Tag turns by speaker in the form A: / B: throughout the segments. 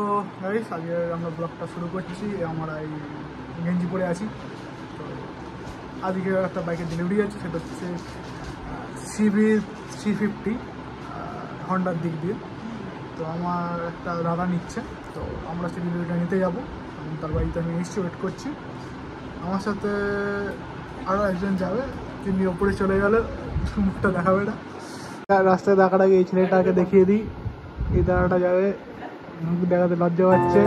A: তো গাইস আজকে আমরা ব্লগটা শুরু করছি। আমরা এই গেঞ্জি পরে আছি। তো আজকে একটা বাইকের ডেলিভারি আছে, সেটা হচ্ছে সিবি 350 হন্ডার দিক দিয়ে। তো আমার একটা দাদা নিচ্ছে, তো আমরা সেই ডেলিভারিটা নিতে যাবো। তার বাড়িতে আমি এসছি, ওয়েট করছি। আমার সাথে আরও একজন যাবে, তিনি ওপরে চলে গেলে মুখটা দেখাবে না। রাস্তায় দেখার আগে এই ছেলেটাকে দেখিয়ে দিই। এই দাদাটা যাবে, মুখ দেখাতে লজ্জা পাচ্ছে।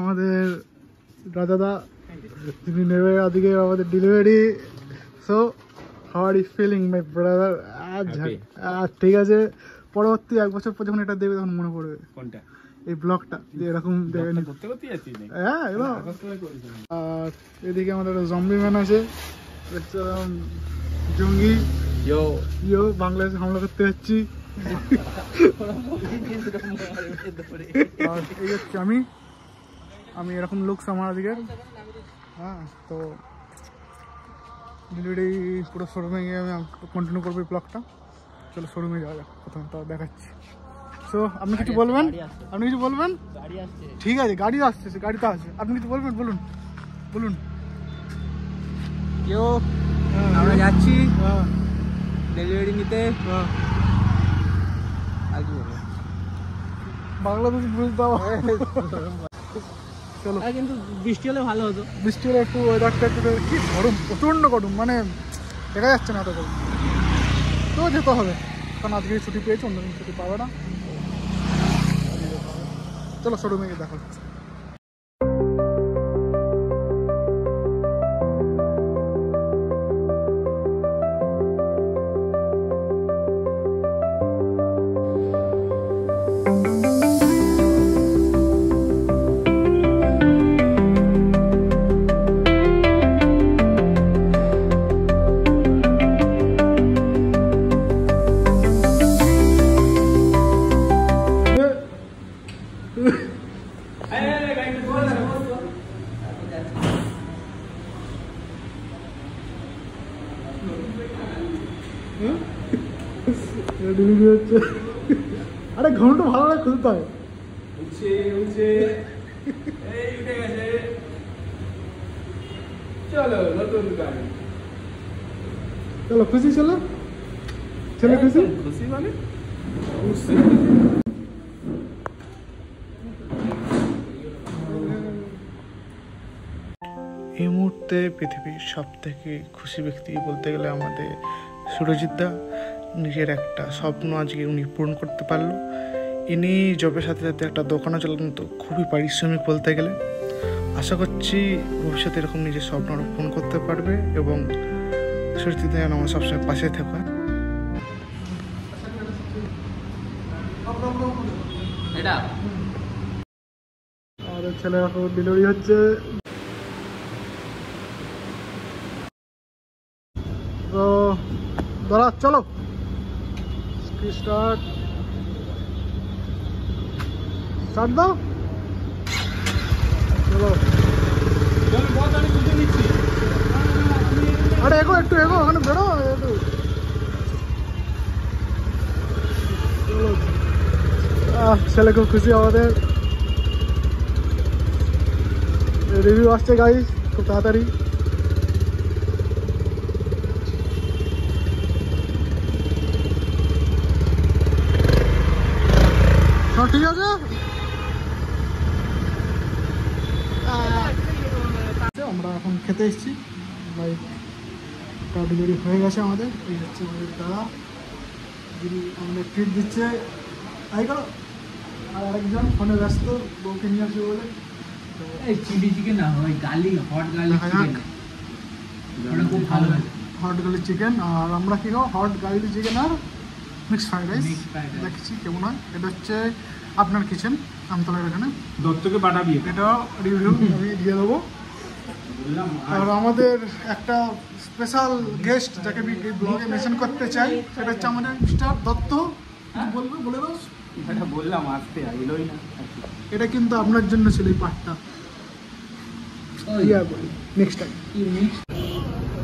A: আমাদের রাজাদা, তিনি নেবে আজকে আমাদের delivery. So how are you feeling my brother? ঠিক আছে, পরবর্তী 1 বছর পর যখন এটা দেবে তখন মনে পড়বে কোনটা, এই ব্লগটা যে এরকম দেবে। হ্যাঁ, আর এদিকে আমাদের জম্বি ম্যান আছে, জঙ্গি। ইয়ো বাংলাদেশে হামলা করতে যাচ্ছি। আর এই হচ্ছে আমি এরকম লুকস আমার আজকের। হ্যাঁ, তো ডেলিভারি পুরো শোরুমে গিয়ে আমি কন্টিনিউ করবো এই ব্লগটা। চলো শোরুমে যাওয়া যাক, প্রথমে তো দেখাচ্ছি। সো আপনি কিছু বলবেন? আপনি কিছু বলবেন? ঠিক আছে, গাড়ি আসছে, গাড়িতে আছে। আপনি কিছু বলবেন? বলুন।
B: কেউ আমরা যাচ্ছি ডেলিভারি নিতে। আর কি বলবো,
A: বাংলাদেশ বুঝতে চলো।
B: কিন্তু বৃষ্টি হলে ভালো হতো।
A: বৃষ্টি হলে একটু ওয়েদারটা একটু, কি গরম, প্রচণ্ড গরম, মানে দেখা যাচ্ছে না এত গরম। তো যেতে হবে, কারণ আজকে ছুটি পেয়েছি, অন্যদিন ছুটি পাবে না। চলো শোরুমে গিয়ে দেখা হচ্ছে। আরে ঘন্টা ভালো লাগে, খুলতে হয়। চলো খুশি, চলো ছেলে খুশি মানে এই মুহূর্তে পৃথিবীর সব থেকে খুশি ব্যক্তি বলতে গেলে আমাদের সুরজিৎ দা। নিজের একটা স্বপ্ন আজকে উনি পূরণ করতে পারলো। ইনি জবের সাথে সাথে একটা দোকানও চালান, তো খুবই পারিশ্রমিক বলতে গেলে। আশা করছি ভবিষ্যতে এরকম নিজের স্বপ্ন পূরণ করতে পারবে, এবং সুরজিৎ দা যেন আমার সবসময় পাশে থাকবে। আর ছেলের এখন ডেলিভারি হচ্ছে। তো দাঁড়া, চলো স্টার্ট দাও। চলো, আরে একটু এগো, ওখানে বেরো একটু। চলো, ছেলে খুব খুশি আমাদের। রিভিউ আসছে গাইস খুব তাড়াতাড়ি। ঠিক আছে, আমরা এখন খেতে এসেছি। বাইকটা ডেলিভারি হয়ে গেছে আমাদের। এই হচ্ছে আমাদের দাদা, যিনি আমাদের ট্রিট দিচ্ছে। তাই করো। আর আরেকজন ফোনে ব্যস্ত, বউকে নিয়ে আসবে বলে।
B: চিলি চিকেন না, ওই হট
A: গার্লিক চিকেন। আর আমরা কি খাবো? হট গার্লিক চিকেন আর মিক্স ফ্রাইড রাইস। দেখছি কেমন হয়। এটা হচ্ছে আপনার কিচেন, আমতলার এখানে
B: দত্তকে পাঠাবি।
A: এটা রিভিউ আমি দিয়ে দেবো। আর আমাদের একটা স্পেশাল গেস্ট যাকে আমি এই ব্লগে মেনশন করতে চাই, সেটা হচ্ছে আমাদের মিস্টার দত্ত। বলে দাও।
B: এটা বললাম আসতে এলোই না।
A: এটা কিন্তু আপনার জন্য ছিল এই পার্টটা। Next time.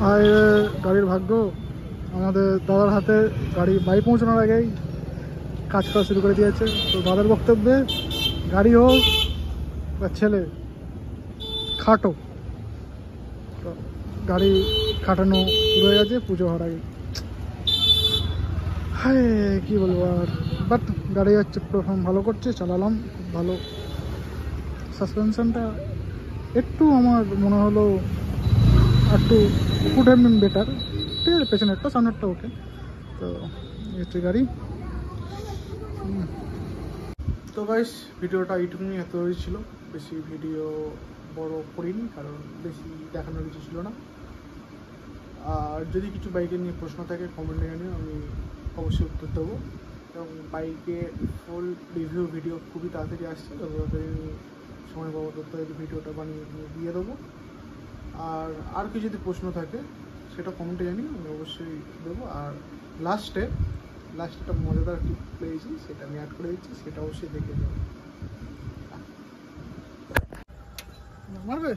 A: আর গাড়ির ভাগ্য, আমাদের দাদার হাতে গাড়ি বাড়ি পৌঁছানোর আগেই কাজ করা শুরু করে দিয়েছে। তো দাদার বক্তব্যে গাড়ি হোক বা ছেলে খাটো, তো গাড়ি খাটানো শুরু হয়ে গেছে পুজো হওয়ার আগে। হ্যাঁ কী বলবো আর, বাট গাড়ি হচ্ছে প্রথম ভালো করছে, চালালাম খুব ভালো। সাসপেনশনটা একটু আমার মনে হলো একটু কুড হ্যাভ বিন বেটার। ঠিক আছে, পেছনেরটা সামনেরটা ওকে। তো এই হচ্ছে গাড়ি। তো গাইস ভিডিওটা এইটুকুনি, এত ছিল। বেশি ভিডিও বড় করিনি কারণ বেশি দেখানোর কিছু ছিল না। আর যদি কিছু বাইকের নিয়ে প্রশ্ন থাকে কমেন্টে জানিও, আমি অবশ্যই উত্তর দেবো। এবং বাইকের ফুল রিভিউ ভিডিও খুবই তাড়াতাড়ি আসছে, যত তাড়াতাড়ি আমি সময় পাবো তত তাড়াতাড়ি ভিডিওটা বানিয়ে দিয়ে দেবো। আর কিছু যদি প্রশ্ন থাকে সেটা কমেন্টে জানিও, আমি অবশ্যই দেবো। আর লাস্টে একটা মজাদার ক্লিপ পেয়েছি, সেটা আমি অ্যাড করে দিচ্ছি, সেটা অবশ্যই দেখে দেবো। মারবে